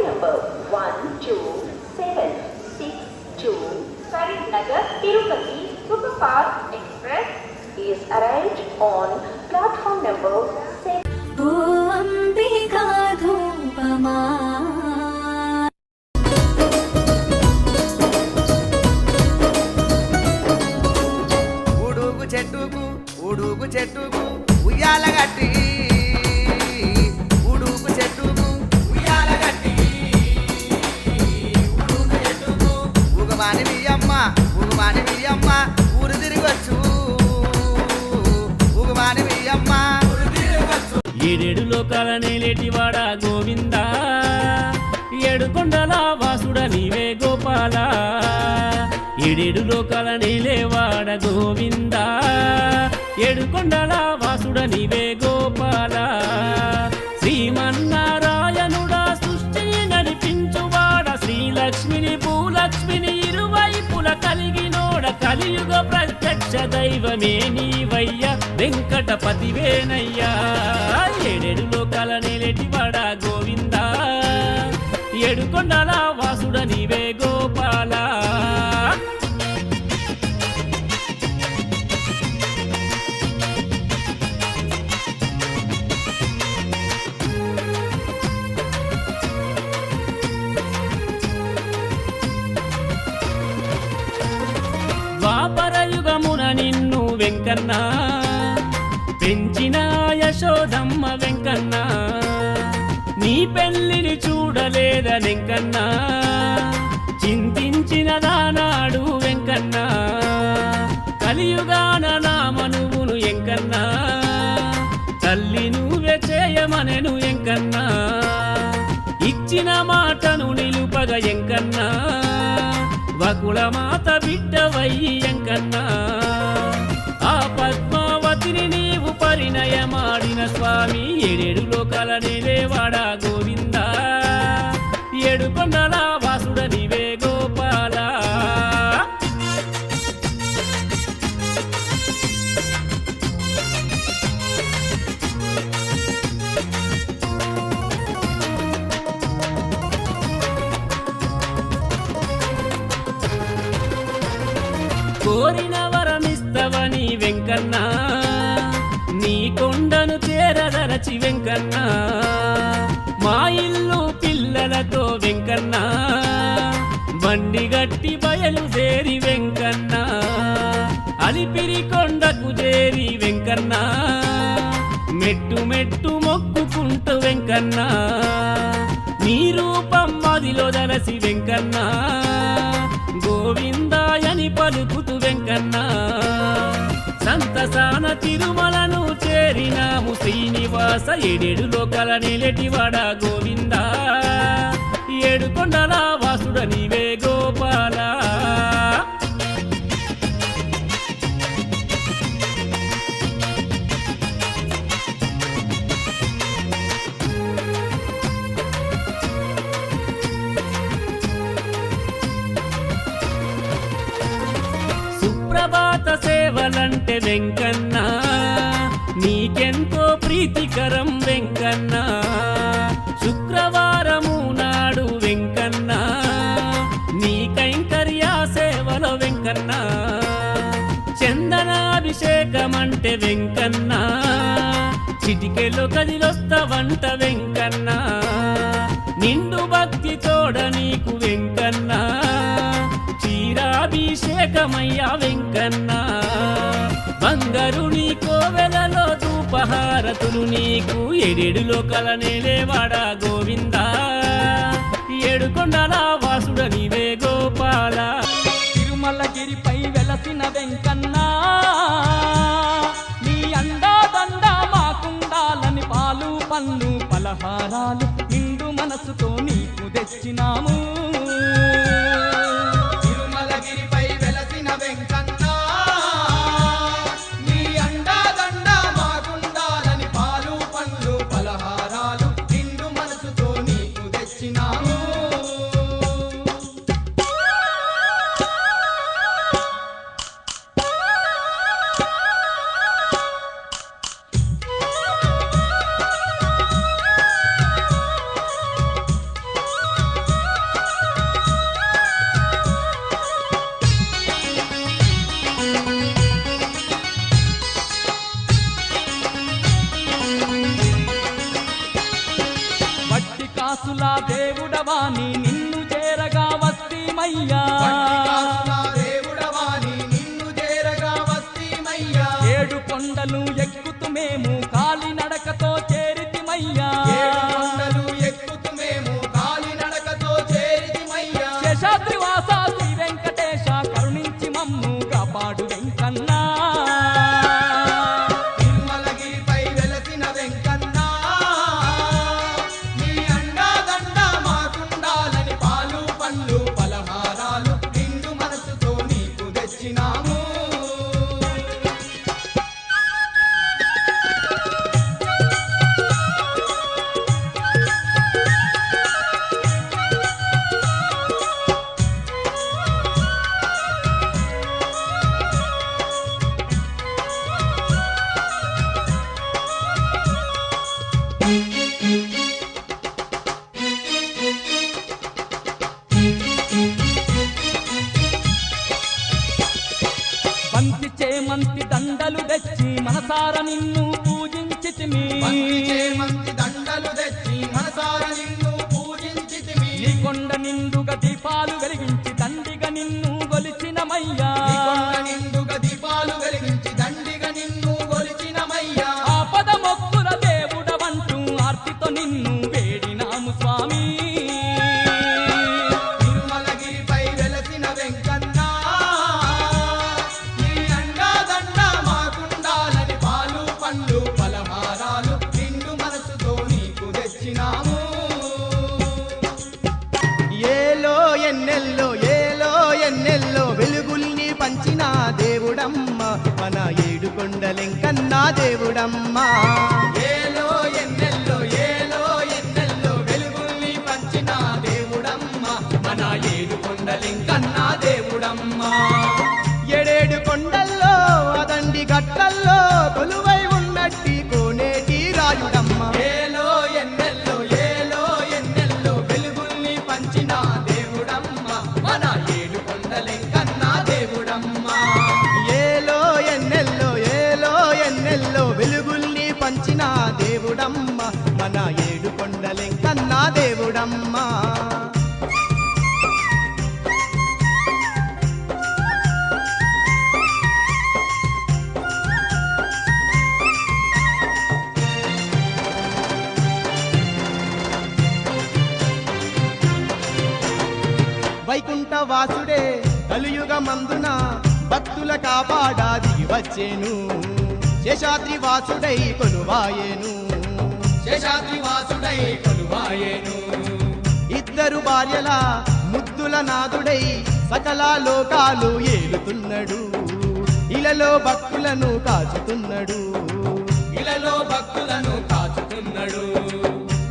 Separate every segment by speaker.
Speaker 1: Number 12762 Karimnagar Tirupati Superfast Express is arrived on platform number 7.
Speaker 2: Oh Ambika Dhupama
Speaker 3: Udugu చెట్టుకు ఉయ్యాల గట్టి ఉడుగు చెట్టుకు ఉయ్యాల గట్టి ఉడుగు చెట్టుకు ఉగమాని మీ అమ్మ ఊరు తిరగచ్చు ఉగమాని మీ అమ్మ ఊరు తిరగచ్చు.
Speaker 4: ఏడేడు లోకాల నేలేటివాడ గోవింద ఏడుకొండల వాసుడ నీవే గోపాల ఏడేడు లోకాల నేలేవాడ గోవింద ఏడుకొండల వాసుడ నీవే గోపాల శ్రీమన్నారాయణుడా సృష్టిని నడిపించువాడ శ్రీలక్ష్మిని భూలక్ష్మిని ఇరువైపుల కలిగినోడ కలియుగ ప్రత్యక్ష దైవమే నీవయ్య వెంకటపతివేనయ్యా ఏడేడు లోకాల నేలేటివాడ గోవింద ఏడుకొండల వాసుడ నీవే గోపాల. ద్వాపరయుగమున నిన్ను వెంకన్న పెంచిన యశోదమ్మ వెంకన్న నీ పెళ్లిని చూడలేద వెంకన్న చింతించిన దానాడు వెంకన్న కలియుగాన నామనువును వెంకన్న తల్లి నువ్వే చేయమనెను వెంకన్న ఇచ్చిన మాటను నిలుపగ వెంకన్న వకుల మాత బిడ్డవయ్యి వెంకన్న ఆ పద్మావతిని నీవు పరిణయమాడిన స్వామి ఏడేడు లోకాల నేలేవాడ గోవింద ఏడుకొండల వాసుడ నీవే గోపాల. కోరిన వరమిస్తవని వెంకన్న నీ కొండను చేరదరచి వెంకన్న మా ఇల్లు పిల్లలతో వెంకన్న బండి గట్టి బయలుదేరి వెంకన్న అలిపిరి కొండకు చేరి వెంకన్న మెట్టు మెట్టు మొక్కుకుంటూ వెంకన్న నీ రూపం మదిలో దలసి వెంకన్న గోవిందాయని పలుకుతూ వెంకన్న సంతసాన తిరుమలను చేరినాము శ్రీనివాస ఏడేడు లోకాల నేలేటివాడ గోవింద ఏడుకొండల వాసుడ నీవే గోపాల. సుప్రభాత సేవలంటే వెంకన్న నీకెంతో ప్రీతికరం వెంకన్న శుక్రవారము నాడు వెంకన్న నీ కైంకర్య సేవలో వెంకన్న చందనాభిషేకమంటే వెంకన్న చిటికెలో కదిలొస్తావంట వెంకన్న నిండు భక్తి తోడ నీకు వెంకన్న క్షీరాభిషేకమయ్యా వెంకన్న బంగారు నీ కోవెలలో ధూపహారతులు నీకు ఏడేడు లోకాల నేలేవాడ గోవింద ఏడుకొండల వాసుడ నీవే గోపాల.
Speaker 5: తిరుమలగిరిపై వెలసిన వెంకన్న నీ అండాదండ మాకుండాలని పాలు పన్ను పలహారాలు నిండు మనసుతో నీకు తెచ్చినాము. తిరుమలగిరిపై వెలసిన వెంకన్న నీ అండాదండ మాకుండాలని పాలు పన్ను పలహారాలు నిండు మనసుతో నీకు తెచ్చినాము.
Speaker 6: కాసుల దేవుడవాని నిన్ను చేరగా వస్తీమయ్యా
Speaker 5: కాసుల దేవుడవాని నిన్ను చేరగా వస్తీమయ్యా
Speaker 6: ఏడు కొండలు ఎక్కుతూ మేము కాలినడకతో చేరితిమయ్యా
Speaker 5: ఏడు కొండలు ఎక్కుతూ మేము కాలినడకతో చేరితిమయ్యా
Speaker 6: శేషాద్రివాస శ్రీ వెంకటేశ కరుణించి మమ్ము కాపాడు వెంకన్నా
Speaker 5: తిరుమలగిరిపై వెలసిన వెంకన్నా నీ అండాదండ మాకుండాలని పాలు పండ్లు పలహారాలు నిండు మనసుతో నీకు తెచ్చినాము
Speaker 6: బంతి చేమంతి దండలు తెచ్చి మనసార నిన్ను పూజించితిమి
Speaker 5: మంచి చేమంతి దండలు తెచ్చి మనసార నిన్ను పూజించితిమి
Speaker 6: నీ కొండ నిండుగా దీపాలు వెలిగించి దండిగా నిన్ను గొలిచినమయ్యా
Speaker 5: నీ కొండ నిండుగా దీపాలు వెలిగించి దండిగా నిన్ను గొలిచినమయ్యా
Speaker 6: ఆపద మొక్కుల దేవుడవంటూ ఆర్తితో నిన్ను వేడినాము స్వామి
Speaker 5: తిరుమలగిరిపై వెలసిన వెంకన్నా నీ అండాదండ మాకుండాలని పాలు పండ్లు పలహారాలు నిండు మనసుతో నీకు తెచ్చినాము
Speaker 3: ఏలో ఎన్నెల్లో వెలుగుల్ని పంచిన దేవుడమ్మ మన ఏడు కొండలెంకన్నా దేవుడమ్మ
Speaker 5: ఏలో ఎన్నెల్లో వెలుగుల్ని పంచిన దేవుడమ్మ మన ఏడు కొండలింకన్నా దేవుడమ్మ
Speaker 3: ఏడేడు కొండల్లో అదండి గట్టల్లో కొలువై ఉన్నట్టి కోనేటి రాయుడమ్మ
Speaker 5: ఏలో ఎన్నెల్లో వెలుగుల్ని పంచిన దేవుడమ్మ మన ఏడు కొండలింకన్నా దేవుడమ్మ
Speaker 3: ఏలో ఎన్నెల్లో వెలుగుల్ని పంచిన దేవుడమ్మ మన ఏడు కొండలెంకన్నా దేవుడమ్మ వైకుంఠ వాసుడే కలియుగ మందున భక్తుల కాపాడా దిగి వచ్చేను శేషాద్రి వాసుడై కొలువాయేను
Speaker 5: శేషాద్రి వాసుడై కొలువాయేను
Speaker 3: ఇద్దరు భార్యల ముద్దుల నాదుడై సకల లోకాలు ఏలుతున్నాడు ఇలలో భక్తులను కాచుతున్నాడు
Speaker 5: ఇలలో భక్తులను కాచుతున్నాడు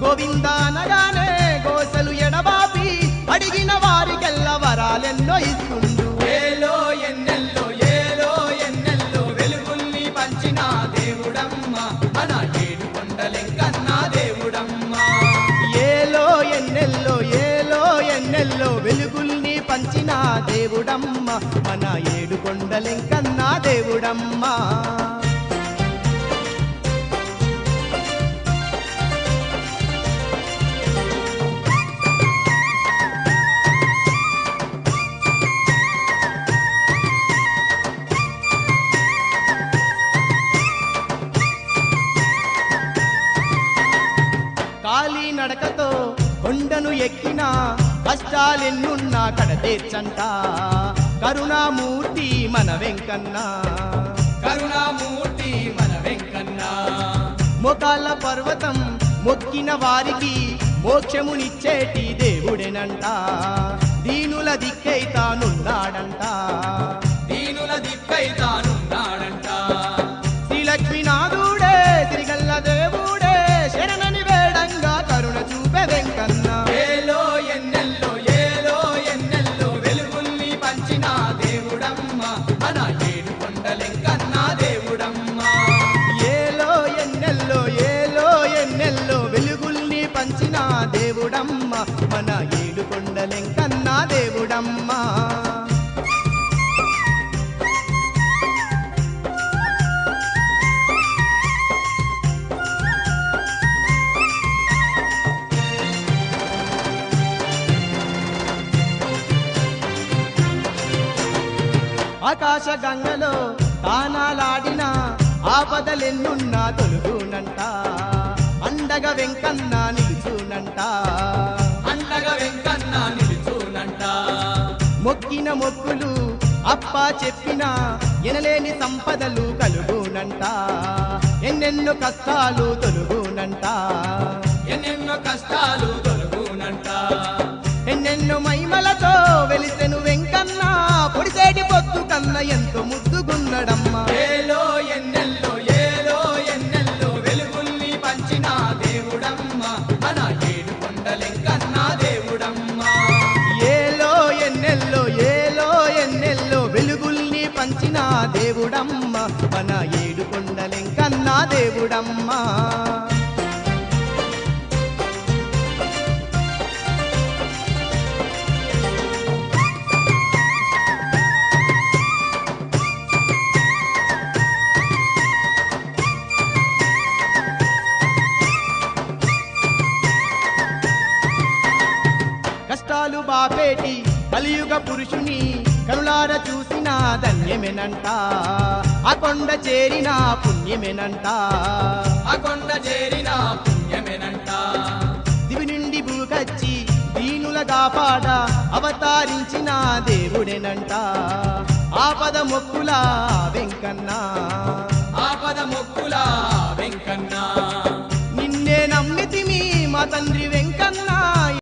Speaker 3: గోవిందానగానే గోసలు ఎడబాపి అడిగిన వారికెల్ల వరాలెన్నో ఇస్తుండు
Speaker 5: ఏలో ఎన్నెల్లో వెలుగుల్ని పంచిన దేవుడమ్మ మన ఏడు కొండలెంకన్నా దేవుడమ్మ
Speaker 3: ఏలో ఎన్నెల్లో వెలుగుల్ని పంచిన దేవుడమ్మ మన ఏడు కొండలెంకన్నా దేవుడమ్మ కాలి నడకతో కొండను ఎక్కిన కష్టాలెన్నున్నా కడతీర్చంట కరుణామూర్తి మన వెంకన్నా
Speaker 5: కరుణామూర్తి మన వెంకన్నా
Speaker 3: మొకాళ్ళ పర్వతం మొక్కిన వారికి మోక్షమునిచ్చేటి దేవుడేనంట దీనుల దిక్కై తానున్నాడంట
Speaker 5: దీనుల దిక్కై తానున్నాడంట
Speaker 3: శ్రీలక్ష్మీనాథుడే తిరిగల్ల దేవుడే శరణని వేడంగా కరుణ చూపే వెంకన్న
Speaker 5: ఏలో ఎన్నెల్లో వెలుగుల్ని పంచిన దేవుడమ్మ మన ఏడు కొండలెంకన్నా దేవుడమ్మ
Speaker 3: ఏలో ఎన్నెల్లో వెలుగుల్ని పంచిన దేవుడమ్మ మన ఏడు కొండలెంకన్నా దేవుడమ్మ ఆకాశ గంగలో తానాలాడిన ఆపదలెన్నున్నా తొలుగునంట అండగా వెంకన్న నిలుచునంట
Speaker 5: అండగా వెంకన్న నిలుచునంట
Speaker 3: మొక్కిన మొక్కులు అప్ప చెప్పిన ఎనలేని సంపదలు కలుగునంట ఎన్నెన్నో కష్టాలు తొలుగునంట
Speaker 5: ఎన్నెన్నో కష్టాలు తొలగునంట
Speaker 3: ఎన్నెన్నో మహిమలతో వెలిసెను వెంకన్న పొడిసేటి పొత్తు కన్న ఎంతో ముద్దుగున్నడమ్మా
Speaker 5: ఏలో ఎన్నెల్లో వెలుగుల్ని పంచిన దేవుడమ్మ మన ఏడు కొండలెంకన్న దేవుడమ్మ
Speaker 3: ఏలో ఎన్నెల్లో వెలుగుల్ని పంచిన దేవుడమ్మ మన ఏడు కొండలెంకన్నా దేవుడమ్మ కష్టాలు బాపేటి కలియుగ పురుషుని కరుణార చూసిన ధన్యమేనంట ఆ కొండ చేరిన పుణ్యమేనంట
Speaker 5: ఆ కొండ చేరిన పుణ్యమేనంట
Speaker 3: దివి నుండి భూగచ్చి దీనులగా పాడ అవతారించిన దేవుడేనంట ఆపద మొక్కుల వెంకన్న
Speaker 5: ఆపద మొక్కుల వెంకన్న